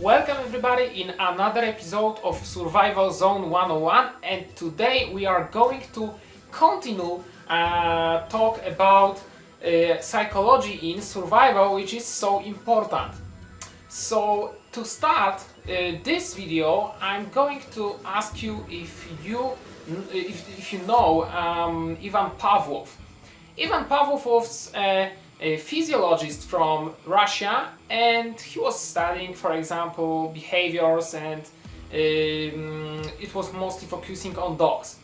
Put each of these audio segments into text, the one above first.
Welcome everybody in another episode of Survival Zone 101, and today we are going to continue talk about psychology in survival, which is so important. So to start this video, I'm going to ask you if you know Ivan Pavlov. Ivan Pavlov was a physiologist from Russia, and he was studying, for example, behaviors, and it was mostly focusing on dogs.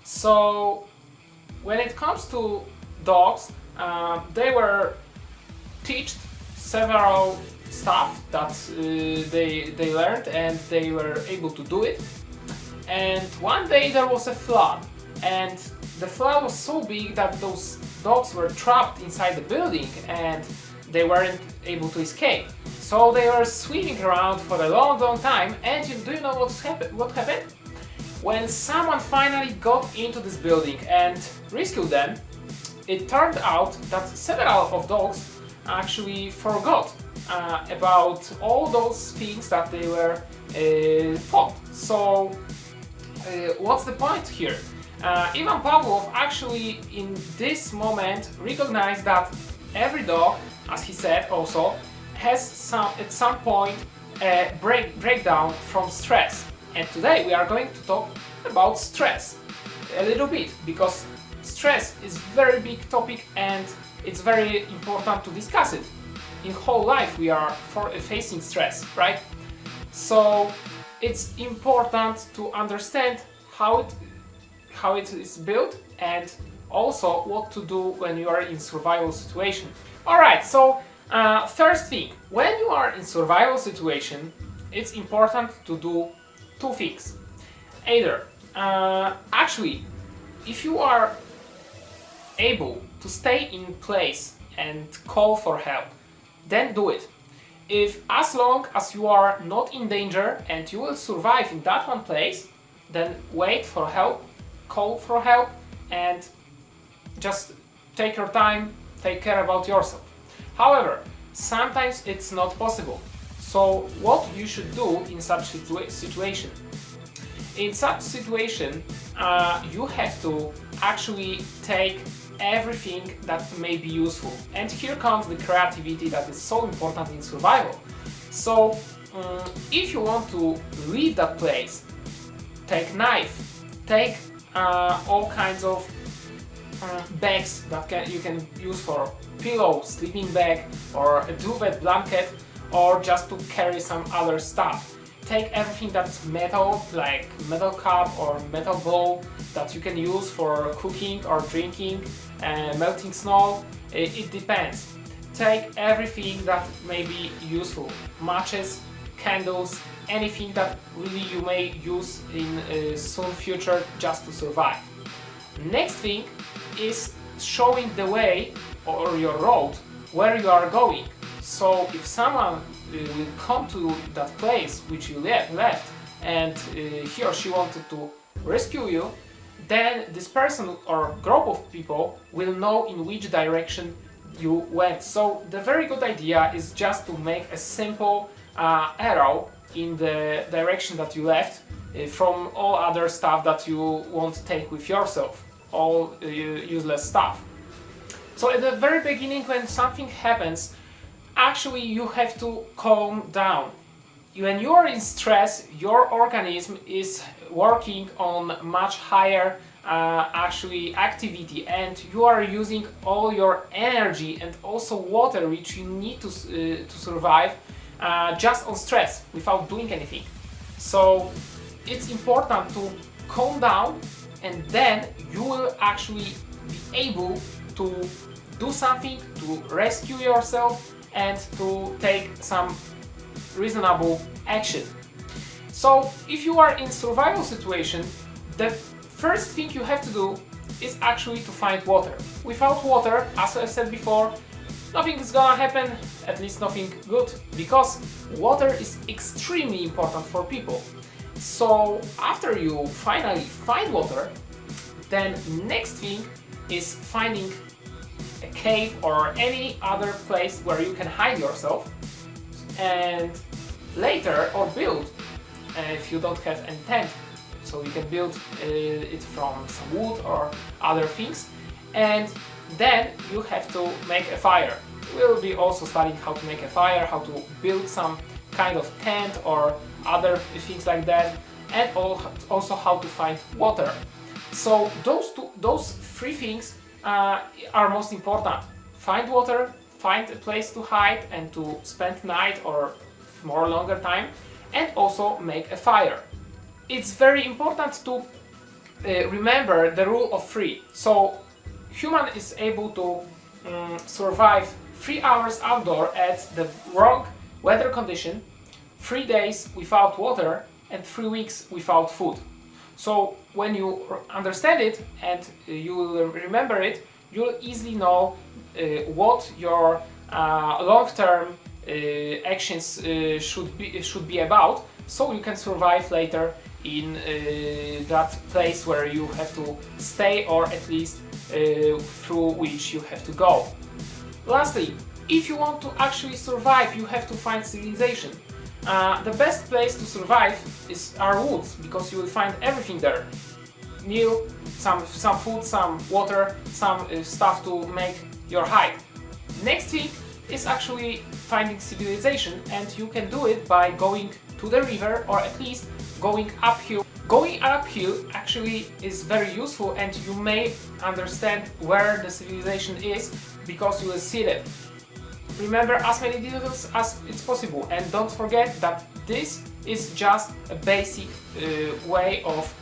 So when it comes to dogs, they were taught several stuff that they learned, and they were able to do it. And one day there was a flood, and the flood was so big that those dogs were trapped inside the building and they weren't able to escape. So they were swimming around for a long time, and do you know what happened? When someone finally got into this building and rescued them, it turned out that several of dogs actually forgot about all those things that they were taught. So what's the point here? Ivan Pavlov actually in this moment recognized that every dog, as he said also, has at some point a breakdown from stress. And today we are going to talk about stress a little bit, because stress is a very big topic and it's very important to discuss it. In whole life we are facing stress, right? So it's important to understand how it is built, and also what to do when you are in survival situation. Alright, so first thing, when you are in survival situation, it's important to do two things. Either, actually, if you are able to stay in place and call for help, then do it. If as long as you are not in danger and you will survive in that one place, then wait for help, call for help, and just take your time, take care about yourself. However, sometimes it's not possible. So what you should do in such situation? In such situation, you have to actually take everything that may be useful. And here comes the creativity that is so important in survival. So if you want to leave that place, take knife, take all kinds of bags that you can use for pillow, sleeping bag, or a duvet blanket, or just to carry some other stuff. Take everything that's metal, like metal cup or metal bowl that you can use for cooking or drinking, melting snow, it depends. Take everything that may be useful, matches, candles, anything that really you may use in soon future just to survive. Next thing is showing the way or your road where you are going. So if someone will come to that place which you left, and he or she wanted to rescue you, then this person or group of people will know in which direction you went. So the very good idea is just to make a simple arrow in the direction that you left from all other stuff that you won't take with yourself, all useless stuff. So at the very beginning, when something happens, actually you have to calm down. When you are in stress, your organism is working on much higher actually activity, and you are using all your energy and also water which you need to survive just on stress without doing anything. So it's important to calm down, and then you will actually be able to do something to rescue yourself and to take some reasonable action. So if you are in survival situation, the first thing you have to do is actually to find water. Without water, as I said before, nothing is gonna happen, at least nothing good, because water is extremely important for people. So after you finally find water, then next thing is finding a cave or any other place where you can hide yourself. And later or build if you don't have any tent. So you can build it from some wood or other things, and then you have to make a fire. We'll be also studying how to make a fire, how to build some kind of tent or other things like that, and also how to find water. So those three things are most important. Find water, find a place to hide and to spend night or more longer time, and also make a fire. It's very important to remember the rule of three. So human is able to survive 3 hours outdoor at the wrong weather condition, 3 days without water, and 3 weeks without food. So when you understand it and you will remember it, you'll easily know what your long-term actions should be about, so you can survive later in that place where you have to stay, or at least through which you have to go. Lastly, if you want to actually survive, you have to find civilization. The best place to survive is our woods, because you will find everything there. Meal, some food, some water, some stuff to make your hide. Next thing is actually finding civilization, and you can do it by going to the river, or at least going uphill. Going uphill actually is very useful, and you may understand where the civilization is because you will see it. Remember as many details as it's possible, and don't forget that this is just a basic way of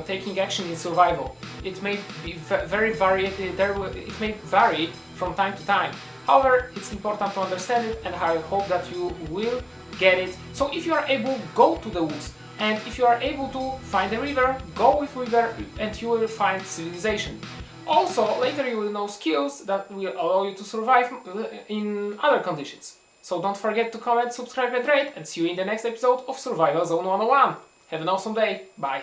taking action in survival. It may be very varied, it may vary from time to time. However, it's important to understand it, and I hope that you will get it. So if you are able, go to the woods, and if you are able to find a river, go with river, and you will find civilization. Also, later you will know skills that will allow you to survive in other conditions. So don't forget to comment, subscribe and rate, and see you in the next episode of Survival Zone 101. Have an awesome day. Bye.